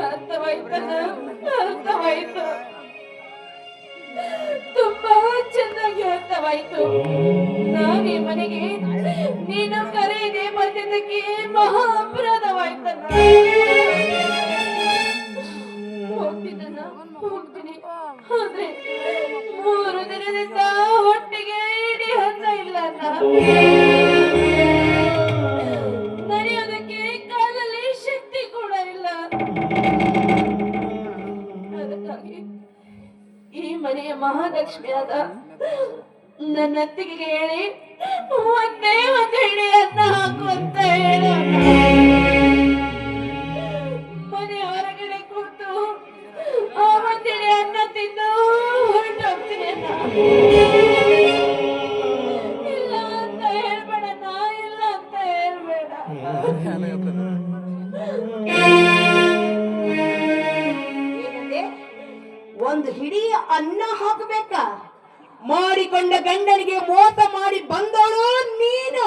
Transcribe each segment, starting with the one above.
ಅರ್ಥವಾಯ್ತಲ್ಲ, ಅರ್ಥವಾಯ್ತು, ತುಂಬಾ ಚೆನ್ನಾಗಿ ಅರ್ಥವಾಯ್ತು. ನಾವೀ ಮನೆಗೆ ನೀನು ಕರೆಯದೆ ಬಂದಿದ್ದಕ್ಕೆ ಮಹಾ ಅಪರಾಧವಾಯ್ತಲ್ಲ. ಹೋಗ್ತೀನಲ್ಲ, ಹೋಗ್ತೀನಿ. ಆದ್ರೆ 3 ದಿನದಿಂದ ಹೊಟ್ಟೆಗೆ ಇಡೀ ಅನ್ನ ಇಲ್ಲ. ನಡೆಯೋದಕ್ಕೆ ಕಾಲಲ್ಲಿ ಶಕ್ತಿ ಕೂಡ ಇಲ್ಲ. ಅದಕ್ಕಾಗಿ ಈ ಮನೆಯ ಮಹಾಲಕ್ಷ್ಮಿಯಾದ ನನ್ನ ಅತ್ತಿಗೆ ಹೇಳಿ ಒಂದೇ ಒಂದು ಹಿಡಿ ಅನ್ನ ಹಾಕು ಅಂತ ಹೇಳು. ಮನೆ ಹೊರಗಡೆ ಕೂತು ಆ ಒಂದಿಡಿ ಅನ್ನ ತಿಂದು ಹೊರಟೋಗ್ತೀನಿ ಅನ್ನ. ಇಲ್ಲ ಅಂತ ಹೇಳ್ಬೇಡಣ್ಣ, ಇಲ್ಲ ಅಂತ ಹೇಳ್ಬೇಡ. ಏನಂದೆ? ಒಂದು ಹಿಡಿ ಅನ್ನ ಹಾಕಬೇಕ? ಮಾಡಿಕೊಂಡ ಗಂಡನಿಗೆ ಮೋಸ ಮಾಡಿ ಬಂದವಳು ನೀನು.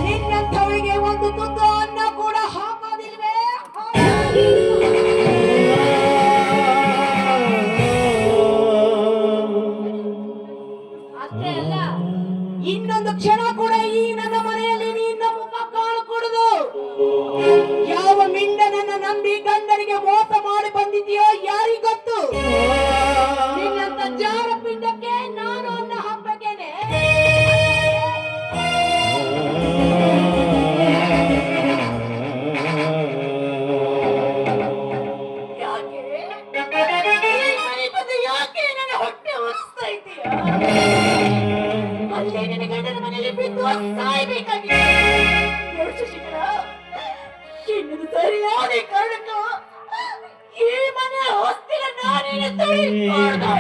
ನಿನ್ನಂಥವಳಿಗೆ ಒಂದು ತುತ್ತು ಅನ್ನ ಕೂಡ ಹಾಕೋದಿಲ್ವೇ? ಅಷ್ಟೇ ಅಲ್ಲ, ಇನ್ನೊಂದು ಕ್ಷಣ ಕೂಡ ಈ ನನ್ನ ಮನೆಯಲ್ಲಿ ನಿನ್ನ ಮುಖ ಕಾಣಕೂಡದು. ಯಾವ ಮಿಂಡನನ್ನ ನಂಬಿ ಗಂಡನಿಗೆ ಮೋಸ ಮಾಡಿ ಬಂದಿದೆಯೋ ಯಾರಿಗೊತ್ತು? ನಿನ್ನಂತ ಜಾರ ಪಿಂಡಕ್ಕೆ ನಾನು ಅನ್ನ ಹಾಕ್ಬೇಕೇನೆ? ಯಾಕೆ ಯಾಕೆ ನನ್ನ ಹೊಟ್ಟೆ ಒರೆಸ್ತಾ ಇದೀಯ? ಅಲ್ಲೇ ನನ್ನ ಗಂಡನ ಮನೆಯಲ್ಲಿ ಬಿದ್ದು ಸಾಯ್ಬೇಕಾಗಿದೆ. ನೋಡು ಶಶಿಕಲ, ಇನ್ನೊಂದು ಸರಿಯಾದ ಕಾರಣಕ್ಕೂ ಈ ಮನೆ ಹೊಸ್ತಿನ ನಾನೇನು ತಿಳಿಸ್ಬಾರ್ದು.